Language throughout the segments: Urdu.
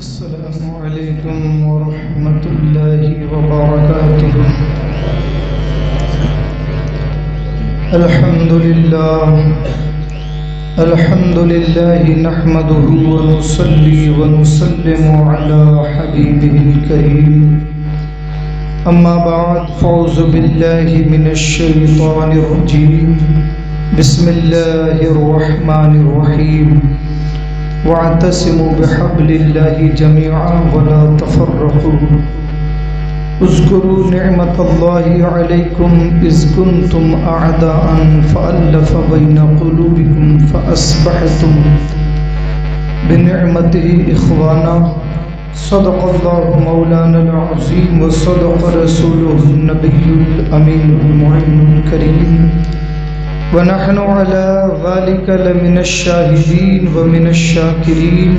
السلام علیکم ورحمۃ اللہ وبرکاتہ۔ الحمد للہ نحمده ونصلي ونسلم على حبیبه الکریم، اما بعد فاعوذ باللہ من الشیطان الرجیم، بسم اللہ الرحمن الرحیم، واعتصموا بحبل اللہ جميعا ولا تفرقوا، اذکروا نعمت اللہ علیکم اذ کنتم اعداء فألف بین قلوبکم فاصبحتم بنعمته اخوانا، صدق اللہ مولانا العظیم وصدق رسوله النبی الامین المعین الکریم، ونحن على ذلك لمن الشاهدين ومن الشاكرين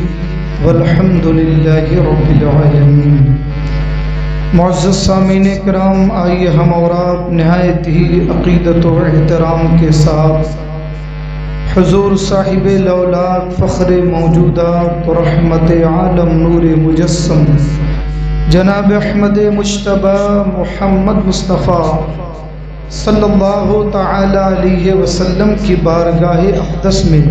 والحمد لله رب العالمين۔ معزز سامعین کرام، آئیے ہم اور آپ نہایت ہی عقیدت و احترام کے ساتھ حضور صاحب لولاک فخر موجودات و رحمت عالم نور مجسم جناب احمد مجتبی محمد مصطفیٰ صلی اللہ تعالی علیہ وسلم کی بارگاہ اقدس میں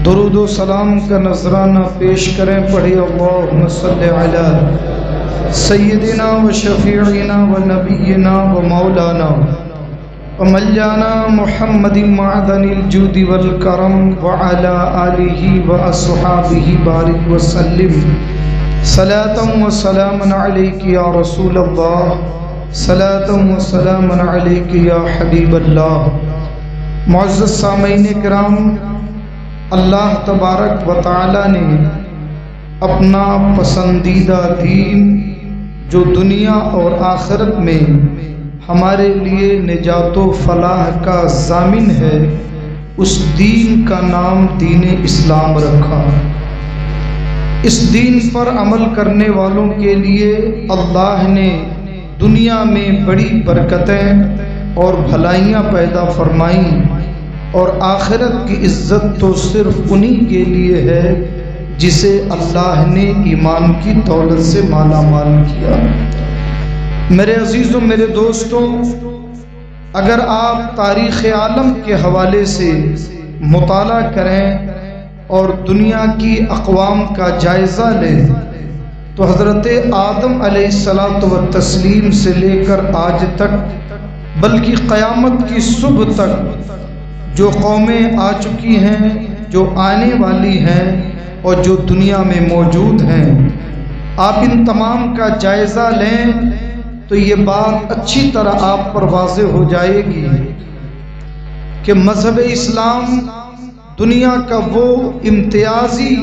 درود و سلام کا نذرانہ پیش کریں۔ پڑھے اللہم صلی علی سیدنا و شفیعنا و نبینا و مولانا و ملیانا محمد معدن الجود والکرم وعلی آلہ و اصحابہ بارک وسلم، صلاۃ و سلام علیک یا رسول اللہ، صلاۃ و سلام علیک یا حبیب اللہ۔ معزز سامعین کرام، اللہ تبارک و تعالی نے اپنا پسندیدہ دین جو دنیا اور آخرت میں ہمارے لیے نجات و فلاح کا ضامن ہے، اس دین کا نام دین اسلام رکھا۔ اس دین پر عمل کرنے والوں کے لیے اللہ نے دنیا میں بڑی برکتیں اور بھلائیاں پیدا فرمائیں، اور آخرت کی عزت تو صرف انہی کے لیے ہے جسے اللہ نے ایمان کی دولت سے مالا مال کیا۔ میرے عزیزوں، میرے دوستوں، اگر آپ تاریخ عالم کے حوالے سے مطالعہ کریں اور دنیا کی اقوام کا جائزہ لیں تو حضرت آدم علیہ الصلاۃ والتسلیم سے لے کر آج تک، بلکہ قیامت کی صبح تک جو قومیں آ چکی ہیں، جو آنے والی ہیں اور جو دنیا میں موجود ہیں، آپ ان تمام کا جائزہ لیں تو یہ بات اچھی طرح آپ پر واضح ہو جائے گی کہ مذہب اسلام دنیا کا وہ امتیازی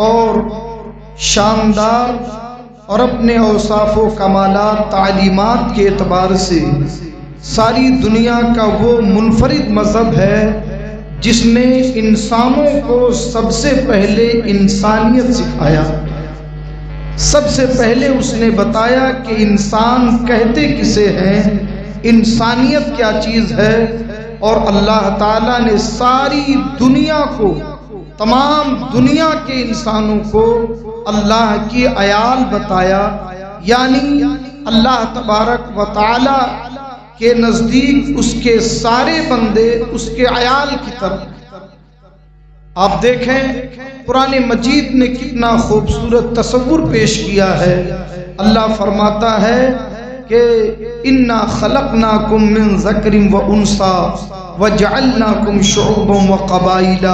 اور شاندار اور اپنے اوصاف و کمالات تعلیمات کے اعتبار سے ساری دنیا کا وہ منفرد مذہب ہے جس نے انسانوں کو سب سے پہلے انسانیت سکھایا۔ سب سے پہلے اس نے بتایا کہ انسان کہتے کسے ہیں، انسانیت کیا چیز ہے، اور اللہ تعالیٰ نے ساری دنیا کو، تمام دنیا کے انسانوں کو اللہ کی عیال بتایا، یعنی اللہ تبارک و تعالی کے نزدیک اس کے سارے بندے اس کے عیال کی طرح۔ آپ دیکھیں قرآن مجید نے کتنا خوبصورت تصور پیش کیا ہے۔ اللہ فرماتا ہے کہ اِنَّا خَلَقْنَاكُم مِّن ذَكْرٍ وَأُنثَىٰ وَجَعَلْنَاكُمْ شُعُوبًا وَقَبَائِلَ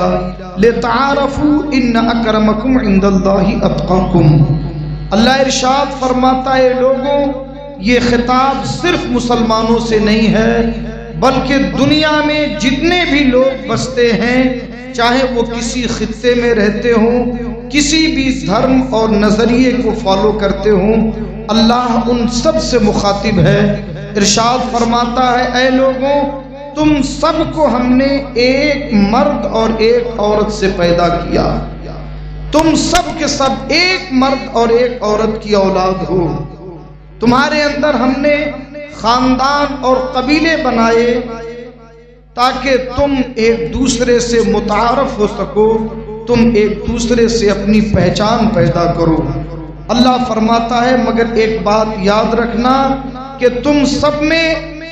لِتَعَارَفُوا إِنَّ أَكْرَمَكُمْ عِندَ اللَّهِ أَتْقَاكُمْ۔ اللہ ارشاد فرماتا ہے، لوگوں، یہ خطاب صرف مسلمانوں سے نہیں ہے، بلکہ دنیا میں جتنے بھی لوگ بستے ہیں، چاہے وہ کسی خطے میں رہتے ہوں، کسی بھی دھرم اور نظریے کو فالو کرتے ہوں، اللہ ان سب سے مخاطب ہے۔ ارشاد فرماتا ہے، اے لوگوں، تم سب کو ہم نے ایک مرد اور ایک عورت سے پیدا کیا، تم سب کے سب ایک مرد اور ایک عورت کی اولاد ہو، تمہارے اندر ہم نے خاندان اور قبیلے بنائے تاکہ تم ایک دوسرے سے متعارف ہو سکو، تم ایک دوسرے سے اپنی پہچان پیدا کرو۔ اللہ فرماتا ہے مگر ایک بات یاد رکھنا کہ تم سب میں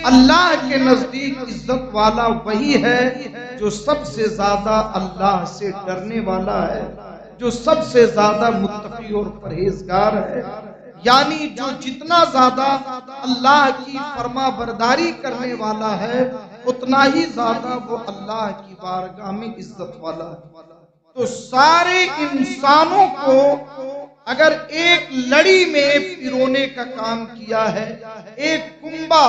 اللہ کے نزدیک عزت والا وہی ہے جو سب سے زیادہ اللہ سے ڈرنے والا ہے، جو سب سے زیادہ متقی اور پرہیزگار ہے۔ یعنی جو جتنا زیادہ اللہ کی فرما برداری کرنے والا ہے اتنا ہی زیادہ وہ اللہ کی بارگاہ میں عزت والا ہے۔ تو سارے انسانوں کو اگر ایک لڑی میں پیرونے کا کام کیا ہے، ایک کنبہ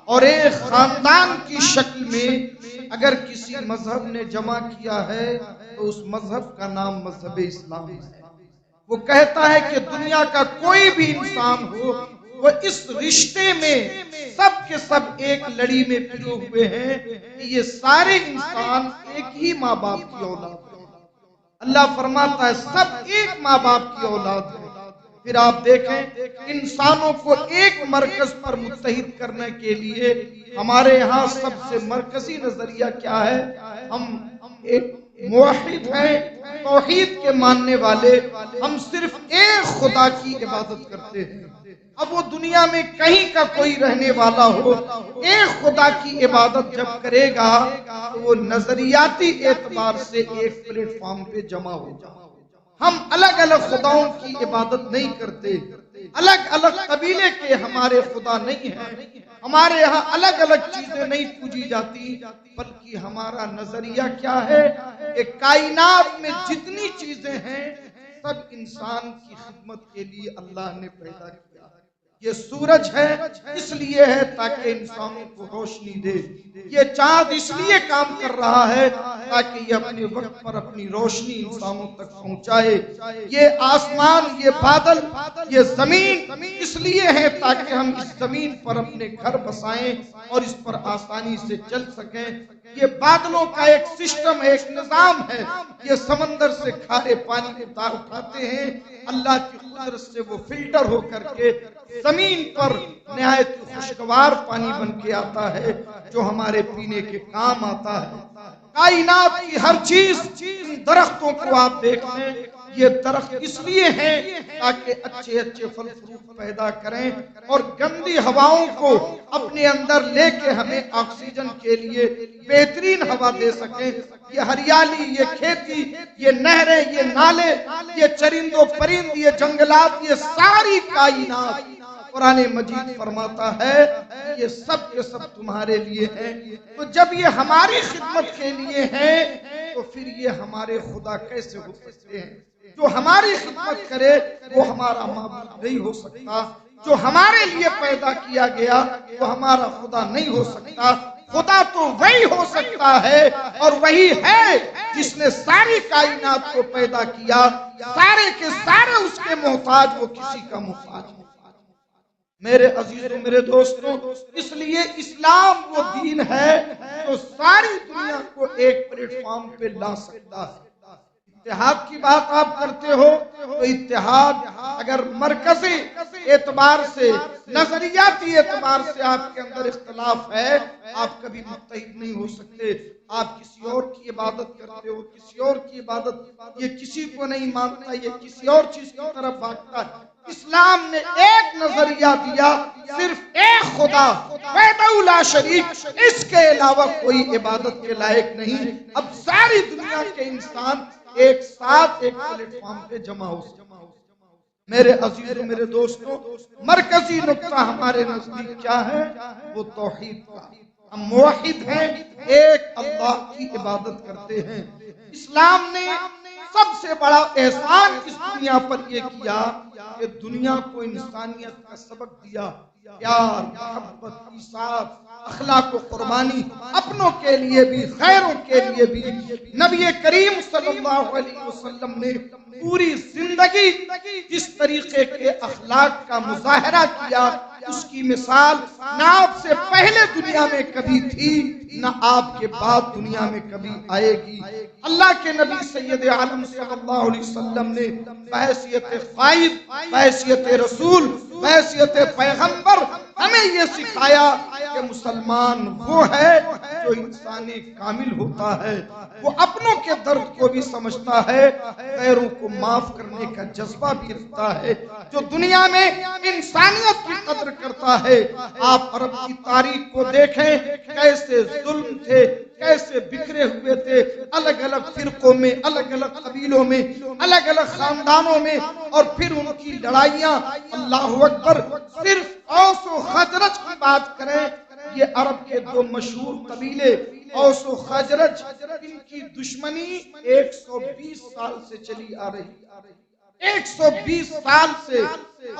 اور ایک خاندان کی شکل میں اگر کسی مذہب نے جمع کیا ہے تو اس مذہب کا نام مذہب اسلام ہے۔ وہ کہتا ہے کہ دنیا کا کوئی بھی انسان ہو وہ اس رشتے میں سب کے سب ایک لڑی میں پھرے ہوئے ہیں کہ یہ سارے انسان ایک ہی ماں باپ کی اولاد ہیں۔ اللہ فرماتا ہے سب ایک ماں باپ کی اولاد ہے۔ پھر آپ دیکھیں انسانوں کو ایک مرکز پر متحد کرنے کے لیے ہمارے یہاں سب سے مرکزی نظریہ کیا ہے؟ ہم ایک موحد ہیں، توحید کے ماننے والے، ہم صرف ایک خدا کی عبادت کرتے ہیں۔ اب وہ دنیا میں کہیں کا کوئی رہنے والا ہو، ایک خدا کی عبادت جب کرے گا تو وہ نظریاتی اعتبار سے ایک پلیٹ فارم پہ جمع ہو جائے۔ ہم الگ الگ خداؤں کی عبادت نہیں کرتے، الگ الگ قبیلے کے ہمارے خدا نہیں ہیں، ہمارے یہاں الگ الگ چیزیں نہیں پوجی جاتی، بلکہ ہمارا نظریہ کیا ہے کہ کائنات میں جتنی چیزیں ہیں سب انسان کی خدمت کے لیے اللہ نے پیدا کیا۔ یہ سورج ہے اس لیے ہے تاکہ انسانوں کو روشنی دے، یہ چاند اس لیے کام کر رہا ہے تاکہ یہ اپنے وقت پر اپنی روشنی انسانوں تک پہنچائے، یہ آسمان، یہ بادل، یہ زمین اس لیے ہے تاکہ ہم اس زمین پر اپنے گھر بسائیں اور اس پر آسانی سے چل سکیں۔ یہ بادلوں کا ایک سسٹم ہے، ایک نظام ہے، یہ سمندر سے کھارے پانی اٹھاتے ہیں، اللہ کی قدرت سے وہ فلٹر ہو کر کے زمین پر نہایت خوشگوار پانی بن کے آتا ہے جو ہمارے پینے کے کام آتا ہے۔ کائنات کی ہر چیز، درختوں کو آپ دیکھ لیں، یہ درخت اس لیے ہیں تاکہ اچھے اچھے پھل فروٹ پیدا کریں اور گندی ہواؤں کو اپنے اندر لے کے ہمیں آکسیجن کے لیے بہترین ہوا دے سکیں۔ یہ ہریالی، یہ کھیتی، یہ نہریں، یہ نالے، یہ چرند و پرند، یہ جنگلات، یہ ساری کائنات قرآن مجید فرماتا ہے یہ سب کے سب تمہارے لیے ہیں۔ تو جب یہ ہماری خدمت کے لیے ہیں تو پھر یہ ہمارے خدا کیسے ہو سکتے ہیں؟ جو ہماری خدمت کرے وہ ہمارا معبود نہیں ہو سکتا، جو ہمارے لیے پیدا کیا گیا وہ ہمارا خدا نہیں ہو سکتا۔ خدا تو وہی ہو سکتا ہے اور وہی ہے جس نے ساری کائنات کو پیدا کیا، سارے کے سارے اس کے محتاج، وہ کسی کا محتاج نہیں۔ میرے عزیزوں، میرے دوستوں، اس لیے اسلام وہ دین ہے جو ساری دنیا کو ایک پلیٹ فارم پہ لا سکتا ہے۔ اتحاد کی بات آپ کرتے ہو تو اتحاد اگر مرکزی اعتبار سے، نظریاتی اعتبار سے آپ کے اندر اختلاف ہے، آپ کبھی متحد نہیں ہو سکتے۔ آپ کسی اور کی عبادت کرتے ہو، کسی اور کی عبادت، یہ کسی کو نہیں مانتا، یہ کسی اور چیز کی طرف بھاگتا ہے۔ اسلام نے ایک نظریہ دیا، صرف ایک خدا وحدہ لا شریک، اس کے علاوہ کوئی عبادت کے لائق نہیں۔ اب ساری دنیا کے انسان ایک ساتھ ایک پلیٹ فارم پہ جمع ہو سکتے۔ میرے عزیزوں، میرے دوستوں، مرکزی نقطہ ہمارے نزدیک کیا ہے؟ وہ توحید کا۔ ہم موحد ہیں، ایک اللہ کی عبادت کرتے ہیں۔ اسلام نے سب سے بڑا احسان اس دنیا پر یہ کیا کہ دنیا کو انسانیت کا سبق دیا، پیار، محبت، ایثار، اخلاق و قربانی، اپنوں کے لیے بھی غیروں کے لیے بھی۔ نبی کریم صلی اللہ علیہ وسلم نے پوری زندگی جس طریقے کے اخلاق کا مظاہرہ کیا اس کی مثال نہ آپ سے پہلے دنیا میں کبھی تھی نہ آپ کے بعد دنیا میں کبھی آئے گی۔ اللہ کے نبی سید عالم صلی اللہ علیہ وسلم نے بحیثیت قائد، بحیثیت رسول، بحیثیت پیغمبر، ہمیں یہ سکھایا کہ مسلمان وہ ہے جو انسان کامل ہوتا ہے، وہ اپنوں کے درد کو بھی سمجھتا ہے، غیروں کو معاف کرنے کا جذبہ بھی رکھتا ہے، جو دنیا میں انسانیت کی قدر کرتا ہے۔ آپ عرب کی تاریخ کو دیکھیں، کیسے ظلم تھے، کیسے بکھرے ہوئے تھے، الگ الگ فرقوں میں، الگ الگ قبیلوں میں، الگ الگ خاندانوں میں، اور پھر ان کی لڑائیاں، اللہ اکبر۔ صرف اوس و خزرج کی بات کریں، یہ عرب کے دو مشہور قبیلے اوس و خزرج، ان کی دشمنی 120 سال سے چلی آ رہی، 120 سال سے،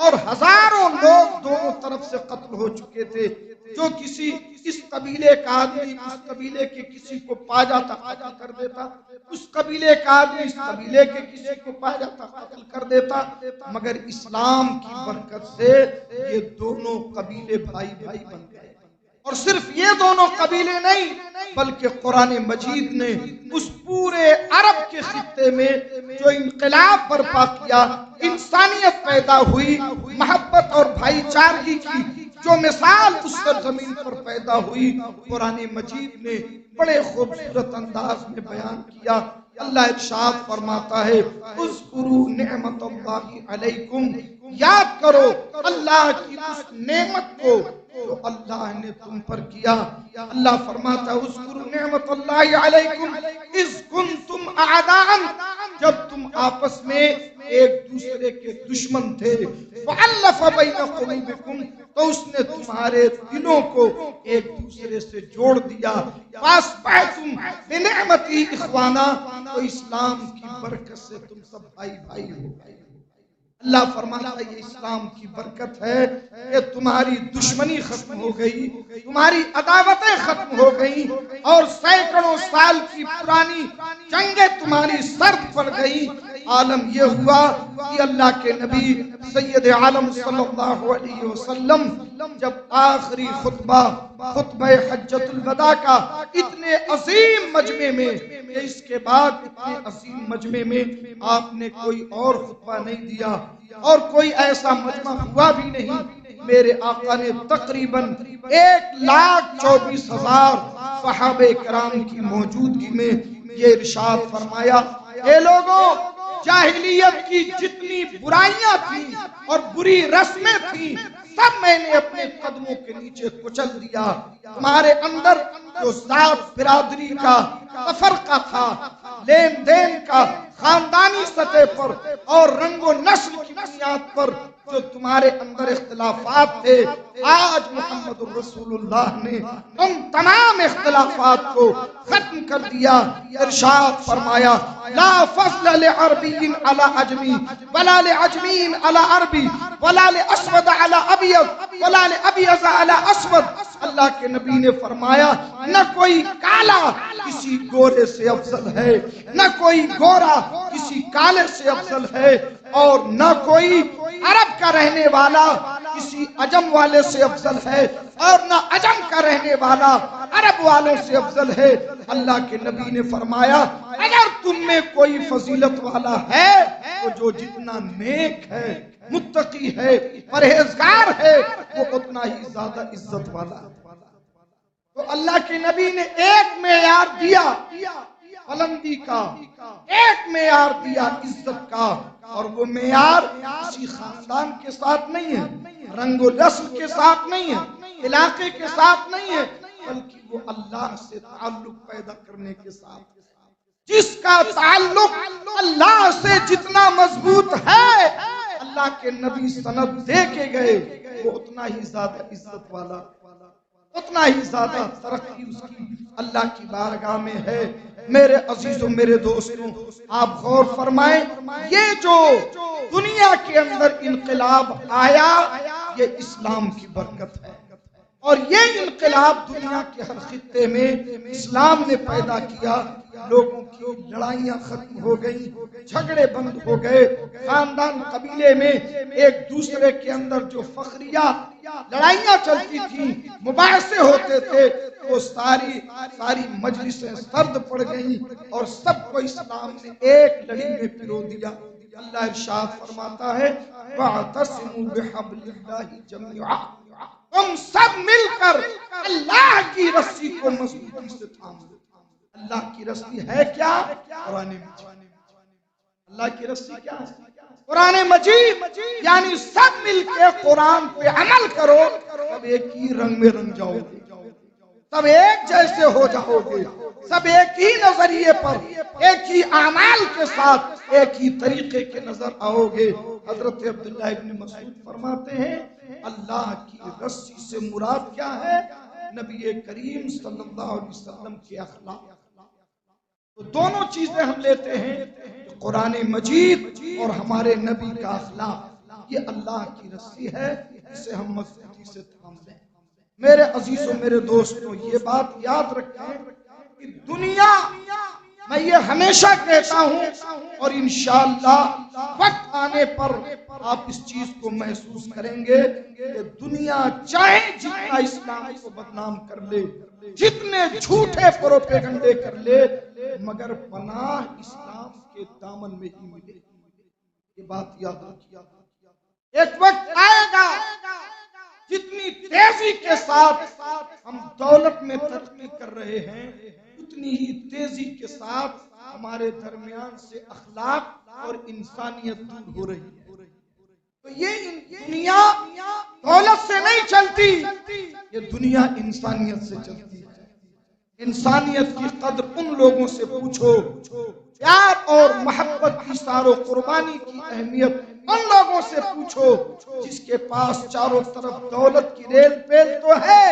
اور ہزاروں لوگ دونوں طرف سے قتل ہو چکے تھے۔ جو کسی اس قبیلے کا آدمی اس قبیلے کے کسی کو پا جاتا قتل کر دیتا، اس قبیلے کا آدمی اس قبیلے کے کسی کو پا جاتا قتل کر دیتا، مگر اسلام کی برکت سے یہ دونوں قبیلے بھائی بھائی بن گئے۔ اور صرف یہ دونوں قبیلے نہیں، بلکہ قرآن مجید نے اس پورے عرب کے خطے میں جو انقلاب برپا کیا، انسانیت پیدا ہوئی، محبت اور بھائی چارگی کی جو مثال اس سرزمین پر پیدا ہوئی، قرآن مجید نے بڑے خوبصورت انداز میں بیان کیا۔ اللہ ارشاد فرماتا ہے، اذکروا نعمت اللہ علیکم، یاد کرو اللہ کی اس نعمت کو جو اللہ نے تم پر کیا۔ اللہ فرماتا ہے، اذکروا نعمت اللہ علیکم اذ کنتم اعداء، جب تم آپس میں ایک دوسرے کے دشمن تھے، فألف بین قلوبکم، تو اس نے تمہارے دلوں کو ایک دوسرے سے جوڑ دیا، فاصبحتم بنعمتی اخوانا، تو اسلام کی برکت سے تم سب بھائی بھائی ہو گئے۔ اللہ فرماتا ہے یہ اسلام کی برکت ہے کہ تمہاری دشمنی ختم ہو گئی، تمہاری عداوتیں ختم ہو گئی، اور سینکڑوں سال کی پرانی جنگیں تمہاری سرد پڑ گئی۔ عالم یہ ہوا کہ اللہ کے نبی سید عالم صلی اللہ علیہ وسلم جب آخری خطبہ حجت الوداع کا اتنے عظیم مجمع میں، کہ اس کے بعد اتنے عظیم مجمع میں آپ نے کوئی اور خطبہ نہیں دیا، اور کوئی ایسا مجمع ہوا بھی نہیں، میرے آقا نے تقریباً 1,24,000 صحابہ کرام کی موجودگی میں یہ ارشاد فرمایا، اے لوگوں، جاہلیت کی جتنی برائیاں تھیں اور بری رسمیں تھیں، سب میں نے اپنے قدموں کے نیچے کچل دیا۔ تمہارے اندر جو ذات برادری کا تفرقہ تھا، لین دین کا، خاندانی سطح پر اور رنگ و نسل کی بنیاد پر جو تمہارے اندر اختلافات تھے، آج محمد الرسول اللہ نے ان تمام اختلافات کو ختم کر دیا۔ ارشاد فرمایا، لا فضل لعربی علی عجمی ولا لعجمی علی عربی ولا لاسود علی ابیض ولا لابیض علی اسود۔ اللہ کے نبی نے فرمایا، نہ کوئی کالا کسی گورے سے افضل ہے، نہ کوئی گورا کسی کالے سے افضل ہے، اور نہ کوئی عرب کا رہنے والا کسی عجم والے سے افضل ہے، اور نہ عجم کا رہنے والا عرب والوں سے افضل ہے۔ اللہ کے نبی نے فرمایا، اگر تم میں کوئی فضیلت والا ہے تو جو جتنا نیک ہے، متقی ہے، پرہیزگار ہے، وہ اتنا ہی زیادہ عزت والا ہے۔ تو اللہ کے نبی نے ایک معیار دیا بلندی کا، ایک معیار دیا عزت کا، اور وہ معیار کسی خاندان کے ساتھ نہیں ہے، رنگ و نسل کے ساتھ نہیں ہے، علاقے کے ساتھ نہیں ہے، بلکہ وہ اللہ سے تعلق پیدا کرنے کے ساتھ۔ جس کا تعلق اللہ سے جتنا مضبوط ہے، اللہ کے نبی سند دے کے گئے، وہ اتنا ہی زیادہ عزت والا، اتنا ہی زیادہ ترقی اس کی اللہ کی بارگاہ میں ہے۔ میرے عزیزوں، میرے دوستوں، آپ غور فرمائیں، یہ جو دنیا کے اندر انقلاب آیا، یہ اسلام کی برکت ہے، اور یہ انقلاب دنیا کے ہر خطے میں اسلام نے پیدا کیا۔ لوگوں کی لڑائیاں ختم ہو گئیں، جھگڑے بند ہو گئے، خاندان قبیلے میں ایک دوسرے کے اندر جو فخریہ لڑائیاں چلتی تھیں، مباحثے ہوتے تھے، وہ ساری مجلسیں سرد پڑ گئیں، اور سب کو اسلام نے ایک لڑی میں پرو دیا۔ اللہ ارشاد فرماتا ہے، وَاعْتَصِمُوا بِحَبْلِ اللَّهِ جَمِيعًا، تم سب مل کر اللہ کی رسی کو مضبوطی سے تھام لو۔ اللہ کی رسی ہے کیا؟ قرآن مجید۔ اللہ کی رسی کیا ہے؟ قرآن مجید، یعنی سب مل کے قرآن پہ عمل کرو، سب ایک ہی رنگ میں رنگ جاؤ گے، سب ایک جیسے ہو جاؤ گے، سب ایک ہی نظریے پر، ایک ہی اعمال کے ساتھ، ایک ہی طریقے کے نظر آؤ گے۔ حضرت عبداللہ ابن مسعود فرماتے ہیں اللہ کی رسی سے مراد کیا ہے؟ نبی کریم صلی اللہ علیہ وسلم کے اخلاق۔ تو دونوں چیزیں ہم لیتے ہیں، قرآن مجید اور ہمارے نبی کا اخلاق، یہ اللہ کی رسی ہے، اسے ہم مضبوطی سے تھام لیں۔ میرے عزیزوں، میرے دوستوں، یہ بات یاد رکھیں کہ دنیا، میں یہ ہمیشہ کہتا ہوں اور انشاءاللہ وقت آنے پر آپ اس چیز کو محسوس کریں گے کہ دنیا چاہے جتنا اسلام کو بدنام کر لے، جتنے جھوٹے پروپیگنڈے کر لے، مگر پناہ اسلام کے دامن میں ہی ملے۔ یہ بات یاد رکھیے، ایک وقت آئے گا جتنی تیزی کے ساتھ ہم دولت میں ترقی کر رہے ہیں، اتنی ہی تیزی کے ساتھ ہمارے درمیان سے اخلاق اور انسانیت دور ہو رہی ہے۔ تو یہ دنیا دولت سے نہیں چلتی، یہ دنیا انسانیت سے چلتی ہے۔ انسانیت کی قدر ان لوگوں سے پوچھو، پیار اور محبت کی ایثار و قربانی کی اہمیت ان لوگوں سے پوچھو جس کے پاس چاروں طرف دولت کی ریل پیل تو ہے،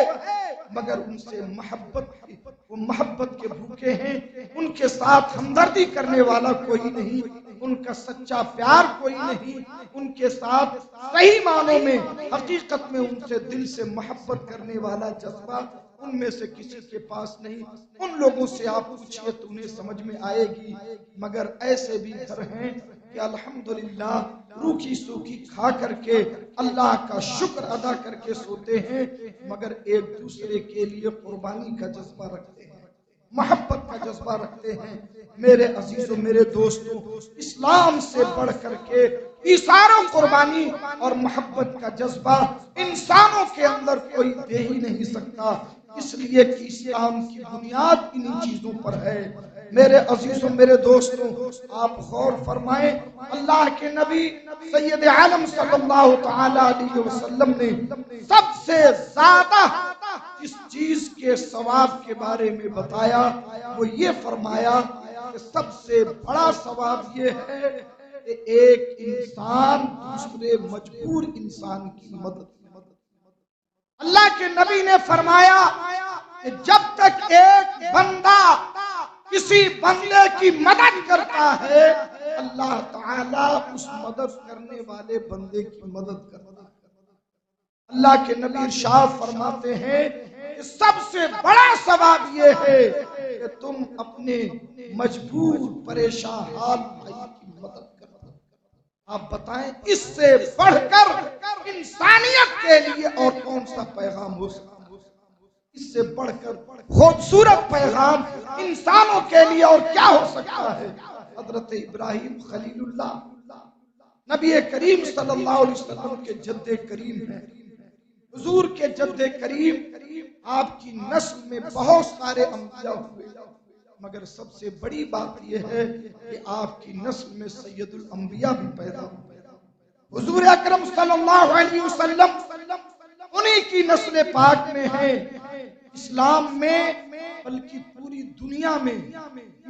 مگر ان سے وہ محبت کے بھوکے ہیں، ان کے ساتھ ہمدردی کرنے والا کوئی نہیں، ان کا سچا پیار کوئی نہیں، ان کے ساتھ صحیح معنوں میں حقیقت میں ان سے دل سے محبت کرنے والا جذبہ ان میں سے کسی کے پاس نہیں۔ ان لوگوں سے آپ پوچھئے تو انہیں سمجھ میں آئے گی، مگر ایسے بھی گھر ہیں کہ الحمدللہ روکھی سوکھی کھا کر کے اللہ کا شکر ادا کر کے سوتے ہیں، مگر ایک دوسرے کے لیے قربانی کا جذبہ رکھتے ہیں، محبت کا جذبہ رکھتے ہیں۔ میرے عزیزوں، میرے دوستوں، اسلام سے بڑھ کر کے ایثار و قربانی اور محبت کا جذبہ انسانوں کے اندر کوئی دے ہی نہیں سکتا، اس لیے کہ اسلام کی بنیاد انہی چیزوں پر ہے۔ میرے عزیزوں، میرے دوستوں، آپ غور فرمائیں، اللہ کے نبی سید عالم صلی اللہ تعالی علیہ وسلم نے سب سے زیادہ اس چیز کے ثواب کے بارے میں بتایا، وہ یہ فرمایا کہ سب سے بڑا ثواب یہ ہے کہ ایک انسان دوسرے مجبور انسان کی مدد۔ اللہ کے نبی نے فرمایا کہ جب تک ایک بندہ کسی بندے کی مدد کرتا ہے، اللہ تعالیٰ اس مدد کرنے والے بندے کی مدد کرتا ہے۔ اللہ کے نبی ارشاد فرماتے ہیں کہ سب سے بڑا ثواب یہ ہے کہ تم اپنے مجبور پریشان حال بھائی کی مدد کرتے ہو۔ آپ بتائیں اس سے بڑھ کر انسانیت کے لیے اور کون سا پیغام ہو سکتا ہے؟ اس سے بڑھ کر خوبصورت پیغام انسانوں کے لیے اور کیا ہو سکتا ہے؟ حضرت ابراہیم خلیل اللہ نبی کریم صلی اللہ علیہ وسلم کے جد کریم ہیں، حضور کے جد کریم، آپ کی نسل میں بہت سارے انبیاء ہوئے، مگر سب سے بڑی بات یہ ہے کہ آپ کی نسل میں سید الانبیاء بھی پیدا ہوئے۔ حضور اکرم صلی اللہ علیہ وسلم انہی کی نسل پاک میں ہیں۔ اسلام میں بلکہ پوری دنیا میں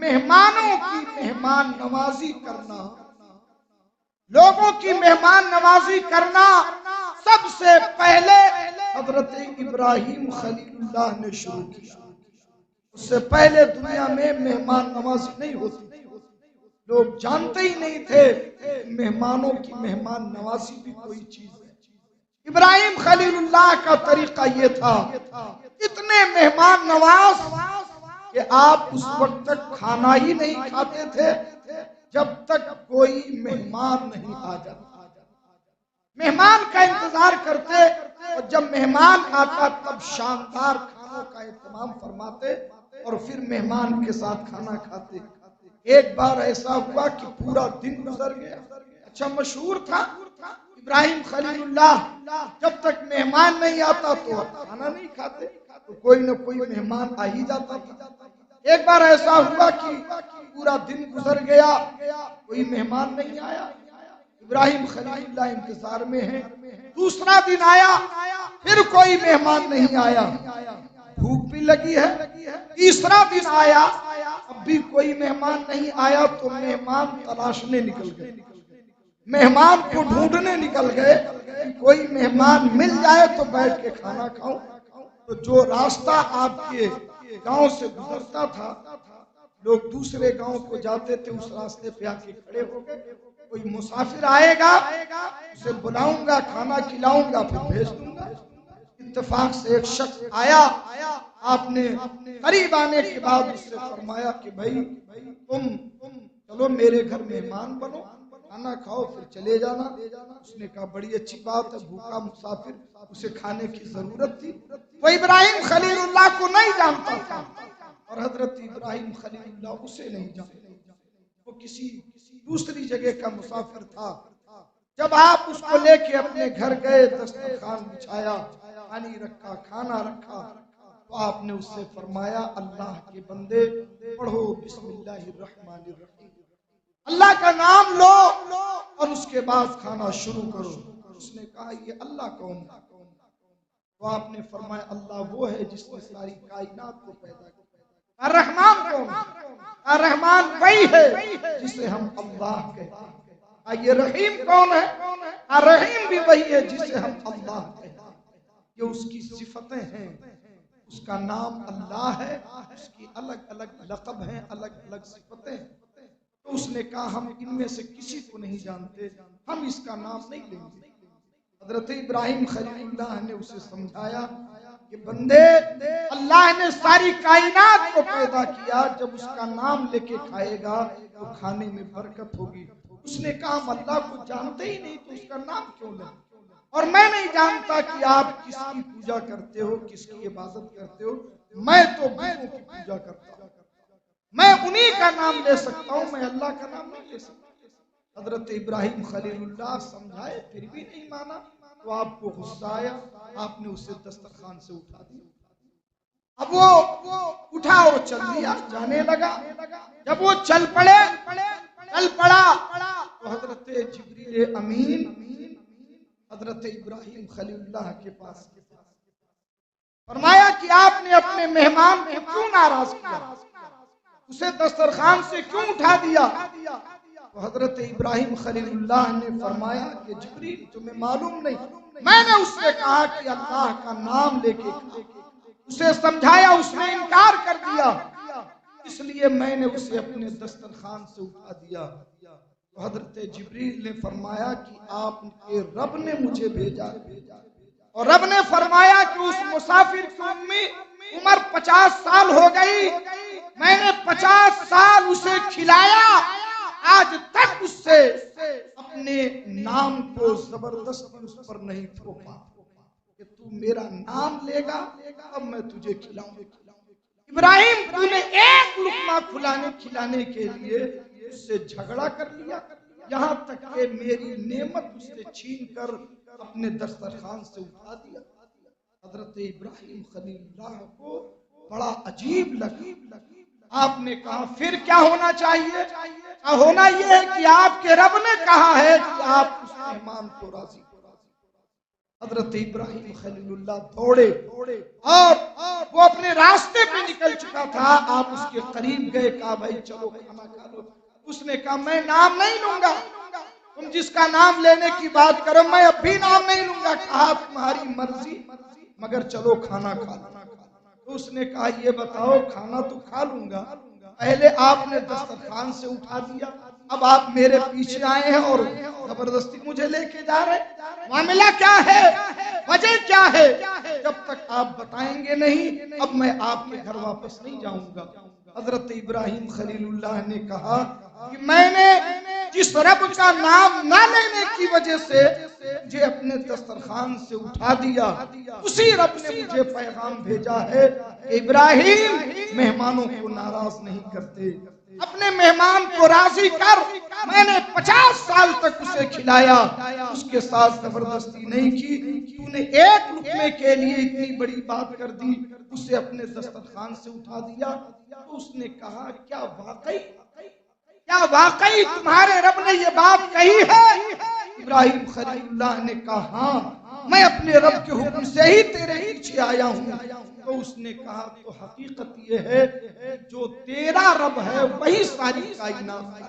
مہمانوں کی مہمان نوازی کرنا، لوگوں کی مہمان نوازی کرنا سب سے پہلے حضرت ابراہیم خلیل اللہ نے شروع کیا۔ اس سے پہلے دنیا میں مہمان نوازی نہیں ہوتی، لوگ جانتے ہی نہیں تھے مہمانوں کی مہمان نوازی بھی کوئی چیز ہے۔ ابراہیم خلیل اللہ کا طریقہ یہ تھا، اتنے مہمان نواز کہ آپ اس وقت تک کھانا ہی نہیں کھاتے تھے جب تک کوئی مہمان نہیں آ جاتا۔ مہمان کا انتظار کرتے اور جب مہمان آتا تب شاندار کھانوں کا اہتمام فرماتے اور پھر مہمان کے ساتھ کھانا کھاتے۔ ایک بار ایسا ہوا کہ پورا دن گزر گیا، اچھا مشہور تھا ابراہیم خلیل اللہ جب تک مہمان نہیں آتا تو کھانا نہیں کھاتے، تو کوئی نہ کوئی مہمان آ ہی جاتا تھا۔ ایک بار ایسا ہوا کہ پورا دن گزر گیا، کوئی مہمان نہیں آیا، ابراہیم خلیل اللہ انتظار میں ہے۔ دوسرا دن آیا، پھر کوئی مہمان نہیں آیا، بھوک بھی لگی ہے۔ تیسرا دن آیا، اب بھی کوئی مہمان نہیں آیا، تو مہمان تلاشنے نکل گئے، مہمان کو ڈھونڈنے نکل گئے کہ کوئی مہمان مل جائے تو بیٹھ کے کھانا کھاؤں۔ تو جو راستہ آپ کے گاؤں سے گزرتا تھا، لوگ دوسرے گاؤں کو جاتے تھے، اس راستے پہ آ کے کھڑے ہو گئے، کوئی مسافر آئے گا اسے بلاؤں گا، کھانا کھلاؤں گا، پھر بھیج دوں گا۔ اتفاق سے ایک شخص آیا، آپ نے قریب آنے کے بعد اس سے فرمایا کہ بھائی تم چلو میرے گھر مہمان بنو، کھانا کھاؤ پھر چلے جانا۔ اس نے کہا بڑی اچھی بات ہے، بھوکا مسافر، اسے کھانے کی ضرورت تھی۔ وہ ابراہیم خلیل اللہ کو نہیں جانتا تھا، اور حضرت ابراہیم خلیل اللہ اسے نہیں جانتا، وہ کسی دوسری جگہ کا مسافر تھا۔ جب آپ اس کو لے کے اپنے گھر گئے، دسترخوان بچھایا، پانی رکھا، کھانا رکھا، تو آپ نے اس سے فرمایا اللہ کے بندے پڑھو بسم اللہ الرحمن الرحیم، اللہ کا نام لو اور اس کے بعد کھانا شروع کرو۔ اس نے کہا یہ اللہ کون ہے؟ تو آپ نے فرمایا اللہ وہ ہے جس نے ساری کائنات کو پیدا کیا۔ الرحمن کون ہے؟ الرحمن وہی ہے جسے ہم اللہ کہتے ہیں۔ یہ رحیم کون ہے؟ الرحیم بھی وہی ہے جسے ہم اللہ کہتے ہیں۔ یہ اس کی صفتیں ہیں، اس کا نام اللہ ہے، اس کی الگ الگ لقب ہیں، الگ الگ صفتیں ہیں۔ تو اس نے کہا ہم ان میں سے کسی کو نہیں جانتے، ہم اس کا نام نہیں لیں گے۔ حضرت ابراہیم خلیل اللہ نے اسے سمجھایا کہ بندے اللہ نے ساری کائنات کو پیدا کیا، جب اس کا نام لے کے کھائے گا تو کھانے میں برکت ہوگی۔ اس نے کہا ہم اللہ کو جانتے ہی نہیں تو اس کا نام کیوں لیں؟ اور میں نہیں جانتا کہ آپ کس کی پوجا کرتے ہو، کس کی عبادت کرتے ہو، میں تو بتوں کی پوجا کرتا ہوں، میں انہی کا نام لے سکتا ہوں، میں اللہ کا نام نہیں لے سکتا۔ حضرت ابراہیم خلیل اللہ سمجھائے پھر بھی نہیں مانا، تو آپ کو غصہ آیا، آپ نے اسے دسترخوان سے اٹھا دیا۔ اب وہ اٹھا اور چل دیا، جانے لگا۔ جب وہ چل پڑا تو حضرت جبریل امین حضرت ابراہیم خلیل اللہ کے پاس فرمایا کہ آپ نے اپنے مہمان کو کیوں ناراض کیا، اسے دسترخوان سے کیوں اٹھا دیا؟ تو حضرت ابراہیم خلیل اللہ نے فرمایا کہ جبریل تمہیں معلوم نہیں، میں نے اس سے کہا کہ اللہ کا نام لے کے کھا، اسے سمجھایا، اس نے انکار کر دیا، اس لیے میں نے اسے اپنے دسترخوان سے اٹھا دیا۔ تو حضرت جبریل نے فرمایا کہ آپ کے رب نے مجھے بھیجا، اور رب نے فرمایا کہ اس مسافر کی عمر 50 سال ہو گئی، میں نے 50 سال اسے کھلایا، آج تک اس سے اپنے نام کو زبردستی اس پر نہیں تھوپا کہ تو میرا نام لے گا اب میں تجھے کھلاؤں گا۔ ابراہیم تو نے ایک لقمہ کھلانے کے لیے اس سے جھگڑا کر لیا، یہاں تک کہ میری نعمت اس سے چھین کر اپنے دسترخوان سے اٹھا دیا۔ حضرت ابراہیم خلیل اللہ کو بڑا عجیب لگا۔ آپ نے کہا پھر کیا ہونا چاہیے؟ ہونا یہ ہے کہ آپ کے رب نے کہا ہے کہ آپ اس مہمان کو راضی کرو۔ حضرت ابراہیم خلیل اللہ دوڑے اور وہ اپنے راستے پہ نکل چکا تھا، آپ اس کے قریب گئے، کہا بھائی چلو کھانا کھا لو۔ اس نے کہا میں نام نہیں لوں گا، تم جس کا نام لینے کی بات کرو میں اب بھی نام نہیں لوں گا۔ کہا تمہاری مرضی، مگر چلو کھانا کھا لو۔ تو اس نے کہا یہ بتاؤ کھانا تو کھا لوں گا، پہلے آپ نے دسترخوان سے اٹھا دیا، اب آپ میرے پیچھے آئے ہیں اور زبردستی مجھے لے کے جا رہے، معاملہ کیا ہے، وجہ کیا ہے؟ جب تک آپ بتائیں گے نہیں اب میں آپ کے گھر واپس نہیں جاؤں گا۔ حضرت ابراہیم خلیل اللہ نے کہا کہ میں نے جس رب کا نام نہ لینے کی وجہ سے مجھے اپنے دسترخوان سے اٹھا دیا، اسی رب نے مجھے پیغام بھیجا ہے کہ ابراہیم مہمانوں کو ناراض نہیں کرتے، اپنے مہمان کو راضی کر، میں نے 50 سال تک اسے کھلایا، اس کے ساتھ زبردستی نہیں کی، تو نے ایک لقمے کے لیے اتنی بڑی بات کر دی، اسے اپنے دسترخوان سے اٹھا دیا۔ تو اس نے کہا کیا واقعی تمہارے رب نے یہ بات کہی ہے؟ ابراہیم خلیل اللہ نے کہا ہاں، میں اپنے رب کے حکم سے ہی تیرے پیچھے آیا ہوں۔ تو اس نے کہا تو حقیقت یہ ہے جو تیرا رب ہے وہی ساری کائنات ہے،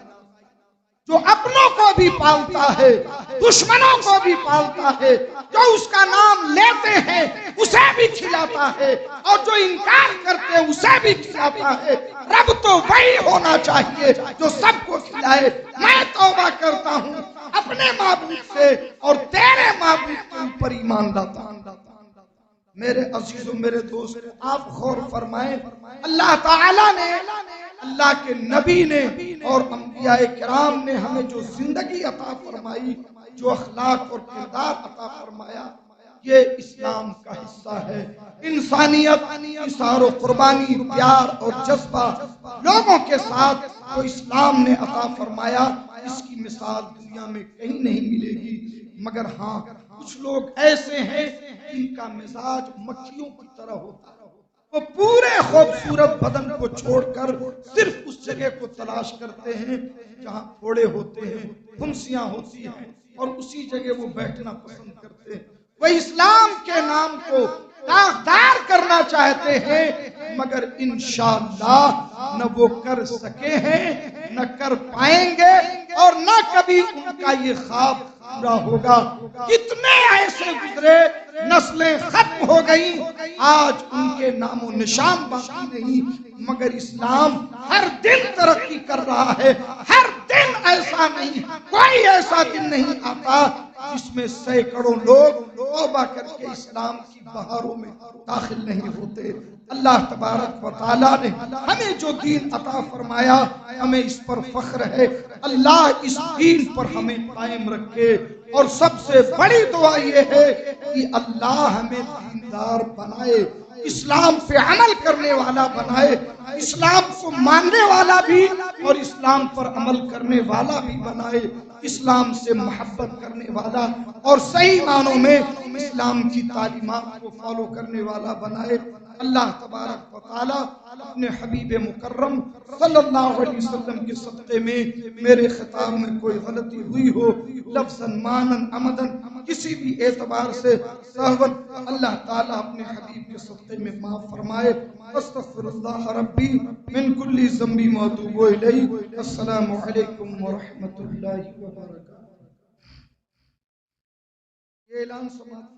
جو اپنوں کو بھی پالتا ہے، دشمنوں کو بھی پالتا ہے، جو اس کا نام لیتے ہیں اسے بھی کھلاتا ہے، اور جو انکار کرتے ہیں اسے بھی کھلاتا ہے۔ رب تو وہی ہونا چاہیے جو سب کو کھلائے۔ میں توبہ کرتا ہوں اپنے معبود سے اور تیرے معبود کے اوپر ایمان لاتا ہوں۔ میرے عزیزوں، میرے دوست، آپ غور فرمائیں، اللہ تعالیٰ نے، اللہ کے نبی نے اور انبیاء کرام نے ہمیں جو زندگی عطا فرمائی، جو اخلاق اور کردار عطا فرمایا، یہ اسلام کا حصہ ہے۔ انسانیت، اثار و قربانی، پیار اور جذبہ لوگوں کے ساتھ جو اسلام نے عطا فرمایا، اس کی مثال دنیا میں کہیں نہیں ملے گی۔ مگر ہاں، کچھ لوگ ایسے ہیں جن کا مزاج مکھیوں کی طرح ہوتا ہے، وہ پورے خوبصورت بدن کو چھوڑ کر صرف اس جگہ کو تلاش کرتے ہیں جہاں پھوڑے ہوتے ہیں، پھنسیاں ہوتی ہیں، اور اسی جگہ وہ بیٹھنا پسند کرتے ہیں۔ وہ اسلام کے نام کو داغدار کرنا چاہتے ہیں، مگر انشاءاللہ نہ وہ کر سکے ہیں، نہ کر پائیں گے، اور نہ کبھی ان کا یہ خواب پورا ہوگا۔ کتنے ایسے گزرے، نسلیں ختم ہو گئیں، آج ان کے نام و نشان باقی نہیں، مگر اسلام ہر دن ترقی کر رہا ہے۔ ہر دن ایسا نہیں، کوئی ایسا دن نہیں آتا جس میں سینکڑوں لوگ توبہ کر کے اسلام کی بہاروں میں داخل نہیں ہوتے۔ اللہ تبارک و تعالیٰ نے ہمیں جو دین عطا فرمایا، ہمیں اس پر فخر ہے۔ اللہ اس دین پر ہمیں قائم رکھے، اور سب سے بڑی دعا یہ ہے کہ اللہ ہمیں دیندار بنائے، اسلام پہ عمل کرنے والا بنائے، اسلام کو ماننے والا بھی اور اسلام پر عمل کرنے والا بھی بنائے، اسلام سے محبت کرنے والا اور صحیح معنوں میں اسلام کی تعلیمات کو فالو کرنے والا بنائے۔ اللہ تبارک و تعالیٰ اپنے حبیب مکرم صلی اللہ علیہ وسلم کے صدقے میں، میرے خطاب میں کوئی غلطی ہوئی ہو، لفظاً معناً عمداً کسی بھی اعتبار سے سہون، اللہ تعالیٰ اپنے حبیب کے صدقے میں معاف فرمائے۔ استغفر اللہ ربی من کل ذنب واتوب الیہ۔ السلام علیکم ورحمۃ اللہ وبرکاتہ۔ یہ اعلان سماعت